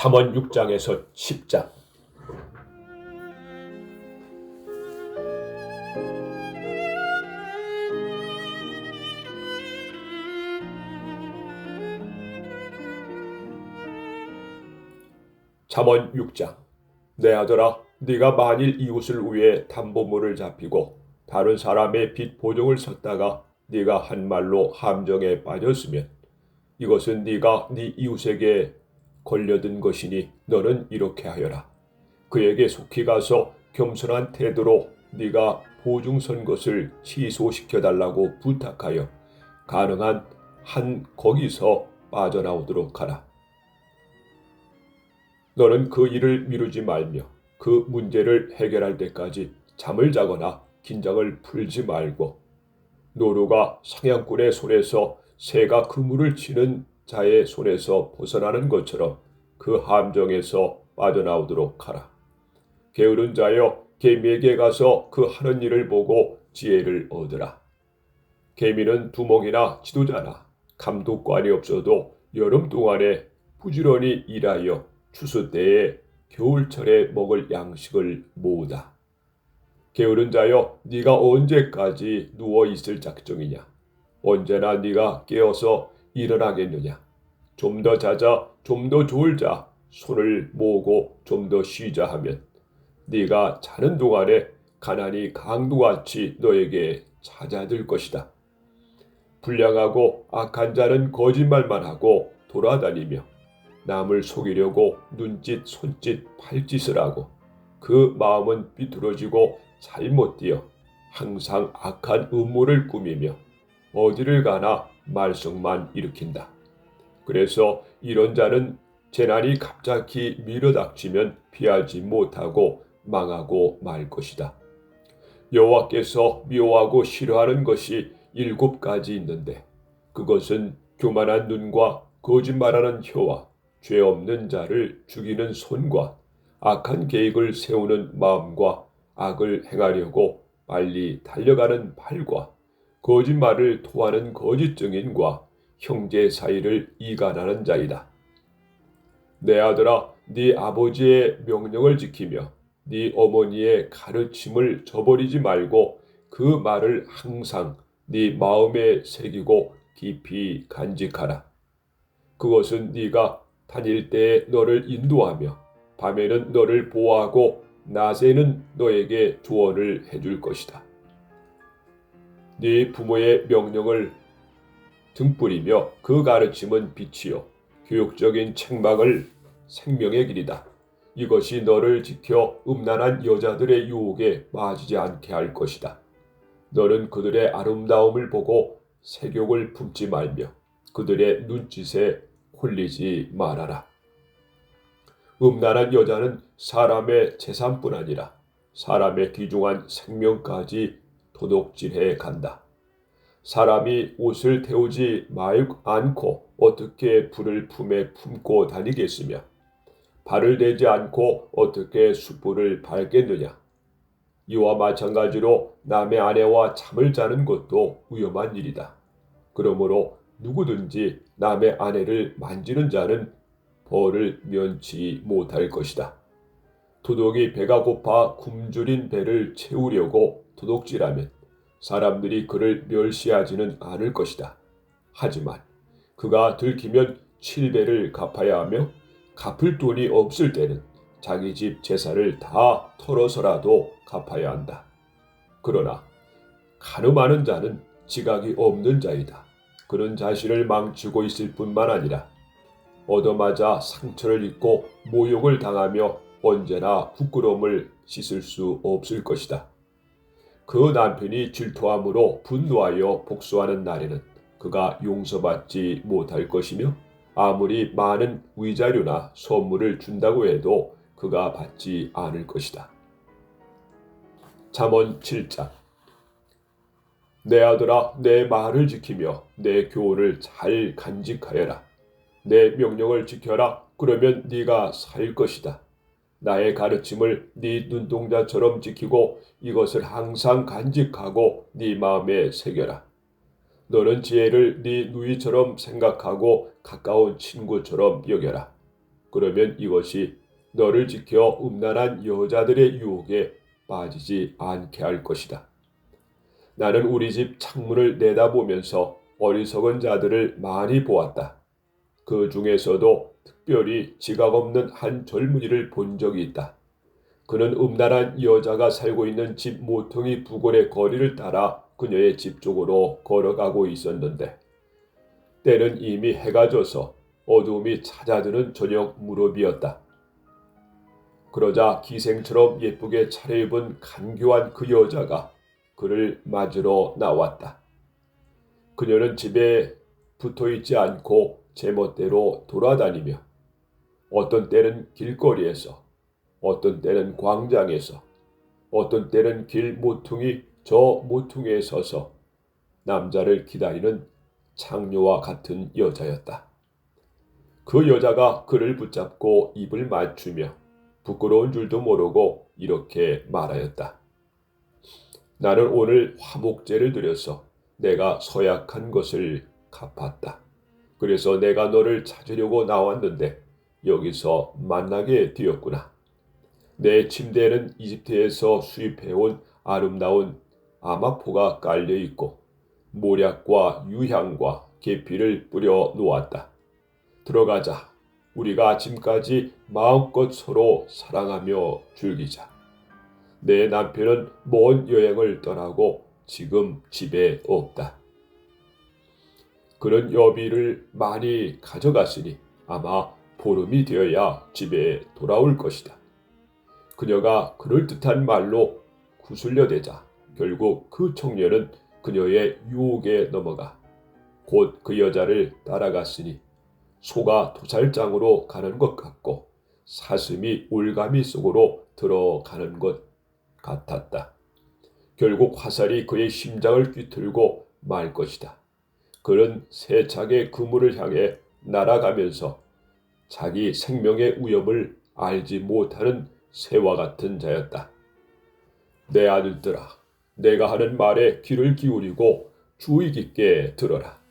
잠언 6장에서 10장. 잠언 6장. 내 아들아, 네가 만일 이웃을 위해 담보물을 잡히고 다른 사람의 빚 보증을 섰다가 네가 한 말로 함정에 빠졌으면 이것은 네가 네 이웃에게 걸려든 것이니 너는 이렇게 하여라. 그에게 속히 가서 겸손한 태도로 네가 보증 선 것을 취소시켜달라고 부탁하여 가능한 한 거기서 빠져나오도록 하라. 너는 그 일을 미루지 말며 그 문제를 해결할 때까지 잠을 자거나 긴장을 풀지 말고, 노루가 사냥꾼의 손에서 새가 그물을 치는 자의 손에서 벗어나는 것처럼 그 함정에서 빠져나오도록 하라. 게으른 자여, 개미에게 가서 그 하는 일을 보고 지혜를 얻으라. 개미는 두목이나 지도자나 감독관이 없어도 여름 동안에 부지런히 일하여 추수 때에 겨울철에 먹을 양식을 모으다. 게으른 자여, 네가 언제까지 누워 있을 작정이냐? 언제나 네가 깨어서 일어나겠느냐? 좀 더 자자, 좀 더 졸자, 손을 모으고 좀 더 쉬자 하면 네가 자는 동안에 가난이 강도같이 너에게 찾아들 것이다. 불량하고 악한 자는 거짓말만 하고 돌아다니며 남을 속이려고 눈짓, 손짓, 팔짓을 하고 그 마음은 비뚤어지고 잘못 되어 항상 악한 음모를 꾸미며 어디를 가나 말썽만 일으킨다. 그래서 이런 자는 재난이 갑자기 밀어닥치면 피하지 못하고 망하고 말 것이다. 여호와께서 미워하고 싫어하는 것이 7가지 있는데 그것은 교만한 눈과 거짓말하는 혀와 죄 없는 자를 죽이는 손과 악한 계획을 세우는 마음과 악을 행하려고 빨리 달려가는 팔과 거짓말을 토하는 거짓 증인과 형제 사이를 이간하는 자이다. 내 아들아, 네 아버지의 명령을 지키며 네 어머니의 가르침을 저버리지 말고 그 말을 항상 네 마음에 새기고 깊이 간직하라. 그것은 네가 다닐 때에 너를 인도하며 밤에는 너를 보호하고 낮에는 너에게 조언을 해줄 것이다. 네 부모의 명령을 등불이며 그 가르침은 빛이요 교육적인 책망을 생명의 길이다. 이것이 너를 지켜 음란한 여자들의 유혹에 빠지지 않게 할 것이다. 너는 그들의 아름다움을 보고 색욕을 품지 말며 그들의 눈짓에 홀리지 말아라. 음란한 여자는 사람의 재산뿐 아니라 사람의 귀중한 생명까지 도둑질해 간다. 사람이 옷을 태우지 않고 어떻게 불을 품에 품고 다니겠으며 발을 대지 않고 어떻게 숯불을 밟겠느냐. 이와 마찬가지로 남의 아내와 잠을 자는 것도 위험한 일이다. 그러므로 누구든지 남의 아내를 만지는 자는 벌을 면치 못할 것이다. 도둑이 배가 고파 굶주린 배를 채우려고 도둑질하면 사람들이 그를 멸시하지는 않을 것이다. 하지만 그가 들키면 7배를 갚아야 하며 갚을 돈이 없을 때는 자기 집 재산을 다 털어서라도 갚아야 한다. 그러나 가늠하는 자는 지각이 없는 자이다. 그는 자신을 망치고 있을 뿐만 아니라 얻어맞아 상처를 입고 모욕을 당하며 언제나 부끄러움을 씻을 수 없을 것이다. 그 남편이 질투함으로 분노하여 복수하는 날에는 그가 용서받지 못할 것이며 아무리 많은 위자료나 선물을 준다고 해도 그가 받지 않을 것이다. 잠언 7장. 내 아들아, 내 말을 지키며 내 교훈을 잘 간직하여라. 내 명령을 지켜라. 그러면 네가 살 것이다. 나의 가르침을 네 눈동자처럼 지키고 이것을 항상 간직하고 네 마음에 새겨라. 너는 지혜를 네 누이처럼 생각하고 가까운 친구처럼 여겨라. 그러면 이것이 너를 지켜 음란한 여자들의 유혹에 빠지지 않게 할 것이다. 나는 우리 집 창문을 내다보면서 어리석은 자들을 많이 보았다. 그 중에서도 특별히 지각 없는 한 젊은이를 본 적이 있다. 그는 음란한 여자가 살고 있는 집 모퉁이 부근의 거리를 따라 그녀의 집 쪽으로 걸어가고 있었는데 때는 이미 해가 져서 어두움이 찾아드는 저녁 무렵이었다. 그러자 기생처럼 예쁘게 차려입은 간교한 그 여자가 그를 맞으러 나왔다. 그녀는 집에 붙어있지 않고 제멋대로 돌아다니며 어떤 때는 길거리에서, 어떤 때는 광장에서, 어떤 때는 길 모퉁이 저 모퉁이에 서서 남자를 기다리는 창녀와 같은 여자였다. 그 여자가 그를 붙잡고 입을 맞추며 부끄러운 줄도 모르고 이렇게 말하였다. 나는 오늘 화목제를 드려서 내가 서약한 것을 갚았다. 그래서 내가 너를 찾으려고 나왔는데 여기서 만나게 되었구나. 내 침대에는 이집트에서 수입해온 아름다운 아마포가 깔려 있고 모략과 유향과 계피를 뿌려 놓았다. 들어가자. 우리가 아침까지 마음껏 서로 사랑하며 즐기자. 내 남편은 먼 여행을 떠나고 지금 집에 없다. 그는 여비를 많이 가져갔으니 아마 보름이 되어야 집에 돌아올 것이다. 그녀가 그럴듯한 말로 구슬려대자 결국 그 청년은 그녀의 유혹에 넘어가 곧 그 여자를 따라갔으니 소가 도살장으로 가는 것 같고 사슴이 올가미 속으로 들어가는 것 같았다. 결국 화살이 그의 심장을 꿰뚫고 말 것이다. 그는 세차게 그물을 향해 날아가면서 자기 생명의 위협을 알지 못하는 새와 같은 자였다. 내 아들들아, 내가 하는 말에 귀를 기울이고 주의 깊게 들어라.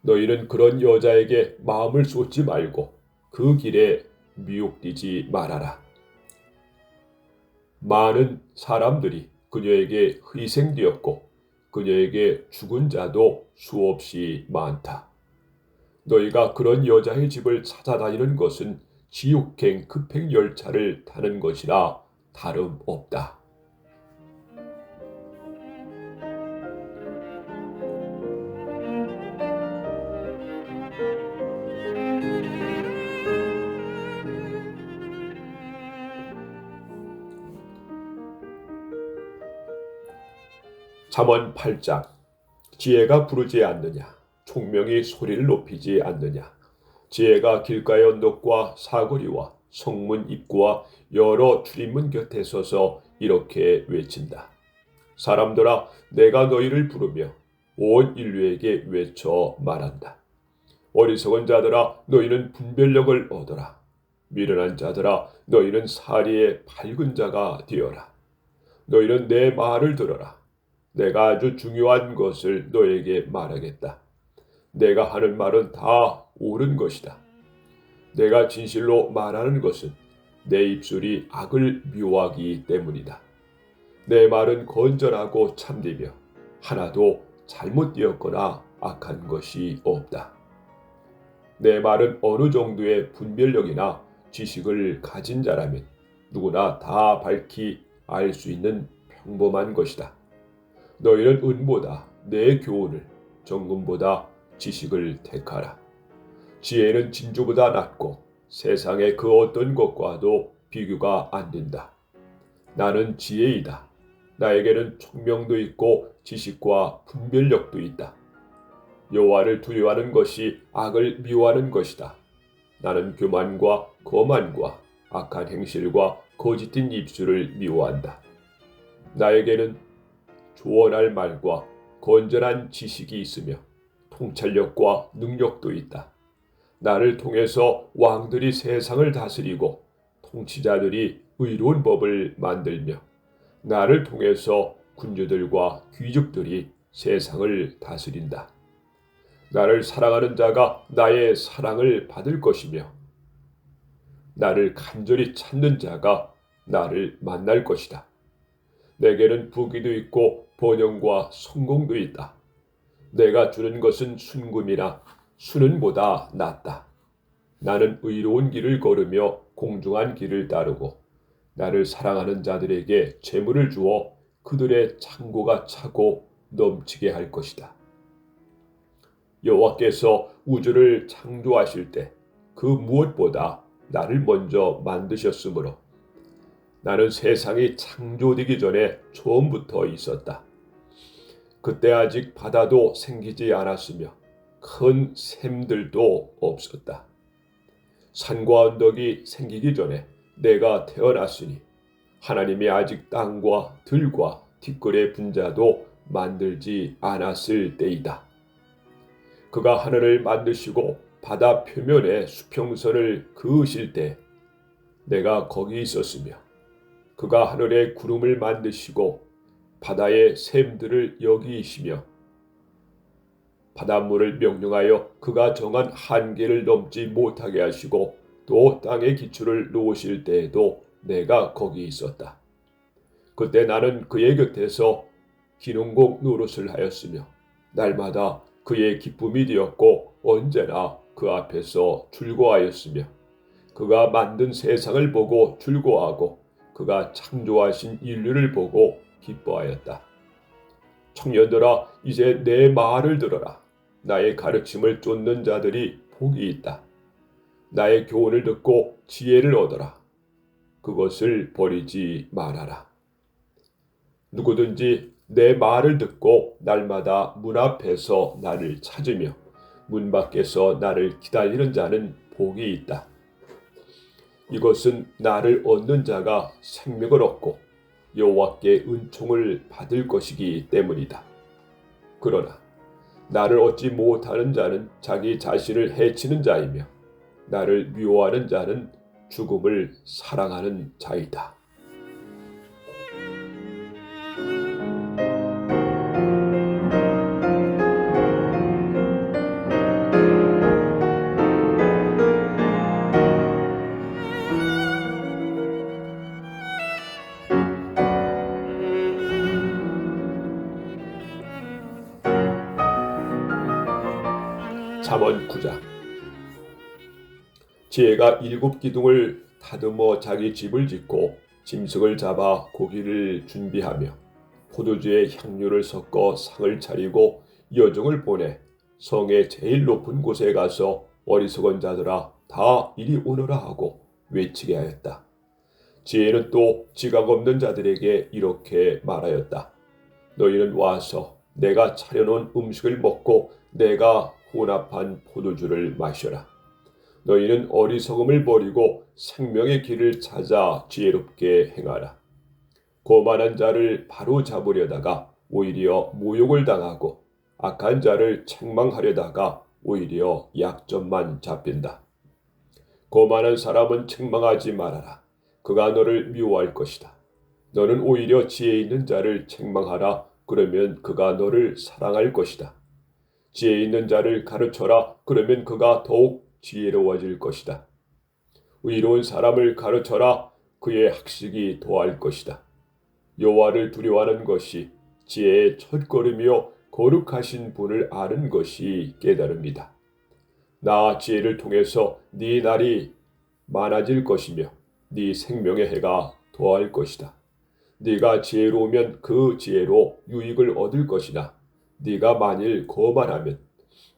너희는 그런 여자에게 마음을 쏟지 말고 그 길에 미혹되지 말아라. 많은 사람들이 그녀에게 희생되었고 그녀에게 죽은 자도 수없이 많다. 너희가 그런 여자의 집을 찾아다니는 것은 지옥행 급행열차를 타는 것이나 다름없다. 잠언 8장. 지혜가 부르지 않느냐, 총명이 소리를 높이지 않느냐. 지혜가 길가의 언덕과 사거리와 성문 입구와 여러 출입문 곁에 서서 이렇게 외친다. 사람들아, 내가 너희를 부르며 온 인류에게 외쳐 말한다. 어리석은 자들아, 너희는 분별력을 얻어라. 미련한 자들아, 너희는 사리의 밝은 자가 되어라. 너희는 내 말을 들어라. 내가 아주 중요한 것을 너에게 말하겠다. 내가 하는 말은 다 옳은 것이다. 내가 진실로 말하는 것은 내 입술이 악을 미워하기 때문이다. 내 말은 건전하고 참되며 하나도 잘못되었거나 악한 것이 없다. 내 말은 어느 정도의 분별력이나 지식을 가진 자라면 누구나 다 밝히 알 수 있는 평범한 것이다. 너희는 은보다 내 교훈을, 정금보다 지식을 택하라. 지혜는 진주보다 낫고 세상의 그 어떤 것과도 비교가 안 된다. 나는 지혜이다. 나에게는 총명도 있고 지식과 분별력도 있다. 여호와를 두려워하는 것이 악을 미워하는 것이다. 나는 교만과 거만과 악한 행실과 거짓된 입술을 미워한다. 나에게는 조언할 말과 건전한 지식이 있으며 통찰력과 능력도 있다. 나를 통해서 왕들이 세상을 다스리고 통치자들이 의로운 법을 만들며 나를 통해서 군주들과 귀족들이 세상을 다스린다. 나를 사랑하는 자가 나의 사랑을 받을 것이며 나를 간절히 찾는 자가 나를 만날 것이다. 내게는 부귀도 있고 번영과 성공도 있다. 내가 주는 것은 순금이나 수는보다 낫다. 나는 의로운 길을 걸으며 공중한 길을 따르고 나를 사랑하는 자들에게 재물을 주어 그들의 창고가 차고 넘치게 할 것이다. 여호와께서 우주를 창조하실 때 그 무엇보다 나를 먼저 만드셨으므로 나는 세상이 창조되기 전에 처음부터 있었다. 그때 아직 바다도 생기지 않았으며 큰 샘들도 없었다. 산과 언덕이 생기기 전에 내가 태어났으니 하나님이 아직 땅과 들과 티끌의 분자도 만들지 않았을 때이다. 그가 하늘을 만드시고 바다 표면에 수평선을 그으실 때 내가 거기 있었으며 그가 하늘의 구름을 만드시고 바다의 샘들을 여기이시며 바닷물을 명령하여 그가 정한 한계를 넘지 못하게 하시고 또 땅의 기초를 놓으실 때에도 내가 거기 있었다. 그때 나는 그의 곁에서 기능곡 노릇을 하였으며 날마다 그의 기쁨이 되었고 언제나 그 앞에서 즐거워하였으며 그가 만든 세상을 보고 즐거워하고 그가 창조하신 인류를 보고 기뻐하였다. 청년들아, 이제 내 말을 들어라. 나의 가르침을 쫓는 자들이 복이 있다. 나의 교훈을 듣고 지혜를 얻어라. 그것을 버리지 말아라. 누구든지 내 말을 듣고 날마다 문 앞에서 나를 찾으며 문 밖에서 나를 기다리는 자는 복이 있다. 이것은 나를 얻는 자가 생명을 얻고 여호와께 은총을 받을 것이기 때문이다. 그러나 나를 얻지 못하는 자는 자기 자신을 해치는 자이며 나를 미워하는 자는 죽음을 사랑하는 자이다. 잠언 9장. 지혜가 7기둥을 다듬어 자기 집을 짓고 짐승을 잡아 고기를 준비하며 포도주에 향료를 섞어 상을 차리고 여종을 보내 성의 제일 높은 곳에 가서 어리석은 자들아 다 이리 오너라 하고 외치게 하였다. 지혜는 또 지각 없는 자들에게 이렇게 말하였다. 너희는 와서 내가 차려놓은 음식을 먹고 내가 혼합한 포도주를 마셔라. 너희는 어리석음을 버리고 생명의 길을 찾아 지혜롭게 행하라. 거만한 자를 바로 잡으려다가 오히려 모욕을 당하고 악한 자를 책망하려다가 오히려 약점만 잡힌다. 거만한 사람은 책망하지 말아라. 그가 너를 미워할 것이다. 너는 오히려 지혜 있는 자를 책망하라. 그러면 그가 너를 사랑할 것이다. 지혜 있는 자를 가르쳐라. 그러면 그가 더욱 지혜로워질 것이다. 의로운 사람을 가르쳐라. 그의 학식이 더할 것이다. 여호와를 두려워하는 것이 지혜의 첫걸음이요 거룩하신 분을 아는 것이 깨달음이다. 나 지혜를 통해서 네 날이 많아질 것이며 네 생명의 해가 더할 것이다. 네가 지혜로우면 그 지혜로 유익을 얻을 것이나 네가 만일 거만하면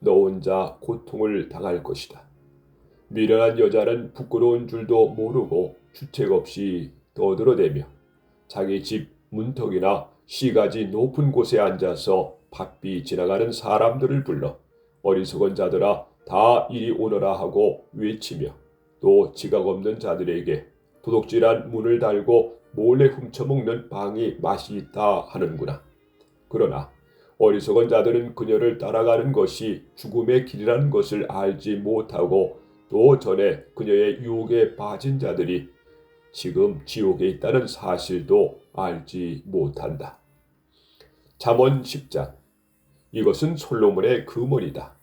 너 혼자 고통을 당할 것이다. 미련한 여자는 부끄러운 줄도 모르고 주책 없이 떠들어대며 자기 집 문턱이나 시가지 높은 곳에 앉아서 바삐 지나가는 사람들을 불러 어리석은 자들아 다 이리 오너라 하고 외치며 또 지각 없는 자들에게 도둑질한 문을 달고 몰래 훔쳐먹는 방이 맛이 있다 하는구나. 그러나 어리석은 자들은 그녀를 따라가는 것이 죽음의 길이라는 것을 알지 못하고 또 전에 그녀의 유혹에 빠진 자들이 지금 지옥에 있다는 사실도 알지 못한다. 잠언 10장. 이것은 솔로몬의 금언이다.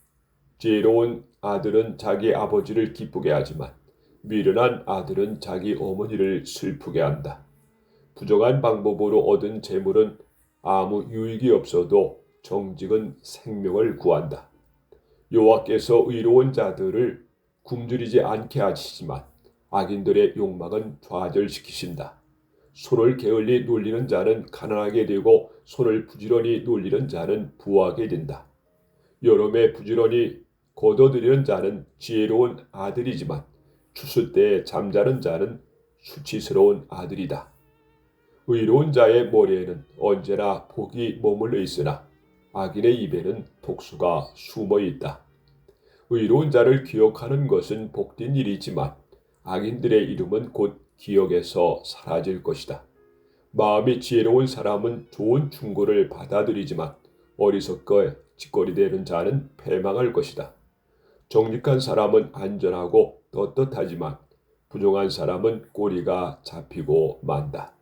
지혜로운 아들은 자기 아버지를 기쁘게 하지만 미련한 아들은 자기 어머니를 슬프게 한다. 부정한 방법으로 얻은 재물은 아무 유익이 없어도 정직은 생명을 구한다. 여호와께서 의로운 자들을 굶주리지 않게 하시지만 악인들의 욕망은 좌절시키신다. 손을 게을리 놀리는 자는 가난하게 되고 손을 부지런히 놀리는 자는 부하게 된다. 여름에 부지런히 거둬들이는 자는 지혜로운 아들이지만 추수 때 잠자는 자는 수치스러운 아들이다. 의로운 자의 머리에는 언제나 복이 머물러 있으나 악인의 입에는 독수가 숨어 있다. 의로운 자를 기억하는 것은 복된 일이지만 악인들의 이름은 곧 기억에서 사라질 것이다. 마음이 지혜로운 사람은 좋은 충고를 받아들이지만 어리석게 짓거리되는 자는 패망할 것이다. 정직한 사람은 안전하고 떳떳하지만 부정한 사람은 꼬리가 잡히고 만다.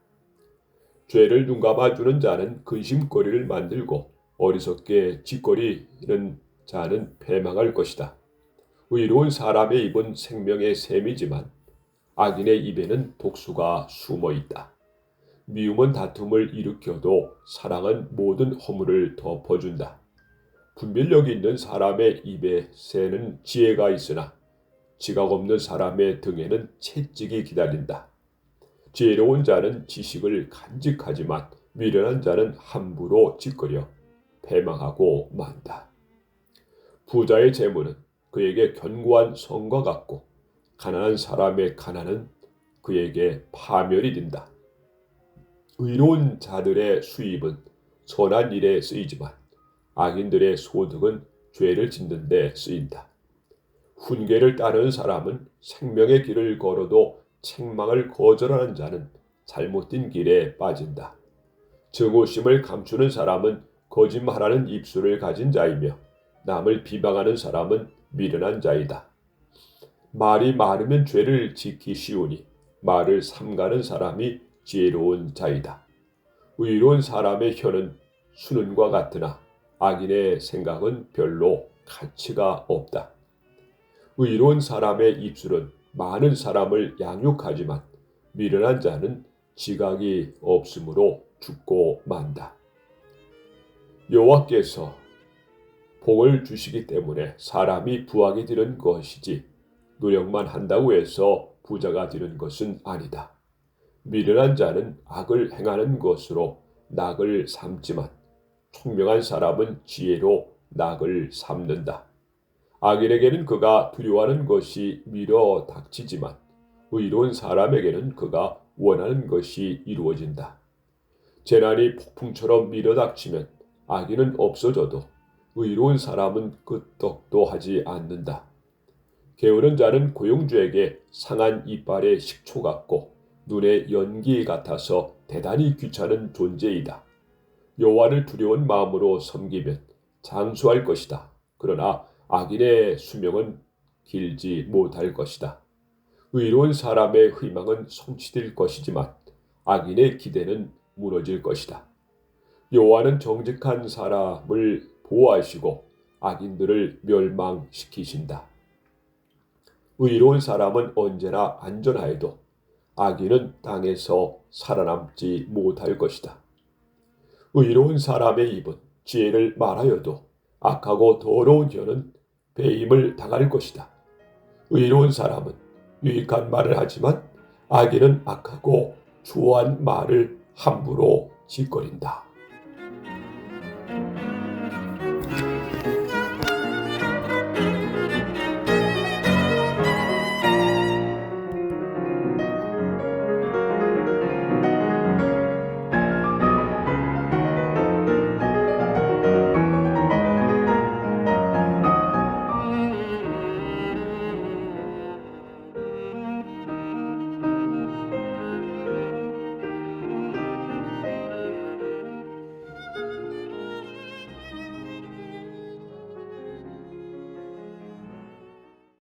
죄를 눈감아주는 자는 근심거리를 만들고 어리석게 짓거리는 자는 패망할 것이다. 의로운 사람의 입은 생명의 샘이지만 악인의 입에는 독수가 숨어 있다. 미움은 다툼을 일으켜도 사랑은 모든 허물을 덮어준다. 분별력 있는 사람의 입에 새는 지혜가 있으나 지각 없는 사람의 등에는 채찍이 기다린다. 지혜로운 자는 지식을 간직하지만 미련한 자는 함부로 짓거려 패망하고 만다. 부자의 재물은 그에게 견고한 성과 같고 가난한 사람의 가난은 그에게 파멸이 된다. 의로운 자들의 수입은 선한 일에 쓰이지만 악인들의 소득은 죄를 짓는 데 쓰인다. 훈계를 따르는 사람은 생명의 길을 걸어도 책망을 거절하는 자는 잘못된 길에 빠진다. 증오심을 감추는 사람은 거짓말하는 입술을 가진 자이며 남을 비방하는 사람은 미련한 자이다. 말이 많으면 죄를 짓기 쉬우니 말을 삼가는 사람이 지혜로운 자이다. 의로운 사람의 혀는 수는과 같으나 악인의 생각은 별로 가치가 없다. 의로운 사람의 입술은 많은 사람을 양육하지만 미련한 자는 지각이 없으므로 죽고 만다. 여호와께서 복을 주시기 때문에 사람이 부하게 되는 것이지 노력만 한다고 해서 부자가 되는 것은 아니다. 미련한 자는 악을 행하는 것으로 낙을 삼지만 총명한 사람은 지혜로 낙을 삼는다. 악인에게는 그가 두려워하는 것이 밀어 닥치지만 의로운 사람에게는 그가 원하는 것이 이루어진다. 재난이 폭풍처럼 밀어 닥치면 악인은 없어져도 의로운 사람은 끄떡도 하지 않는다. 게으른 자는 고용주에게 상한 이빨의 식초 같고 눈의 연기 같아서 대단히 귀찮은 존재이다. 여호와를 두려운 마음으로 섬기면 장수할 것이다. 그러나 악인의 수명은 길지 못할 것이다. 의로운 사람의 희망은 성취될 것이지만 악인의 기대는 무너질 것이다. 여호와는 정직한 사람을 보호하시고 악인들을 멸망시키신다. 의로운 사람은 언제나 안전하여도 악인은 땅에서 살아남지 못할 것이다. 의로운 사람의 입은 지혜를 말하여도 악하고 더러운 혀는 배임을 당할 것이다. 의로운 사람은 유익한 말을 하지만 악인은 악하고 추한 말을 함부로 짓거린다.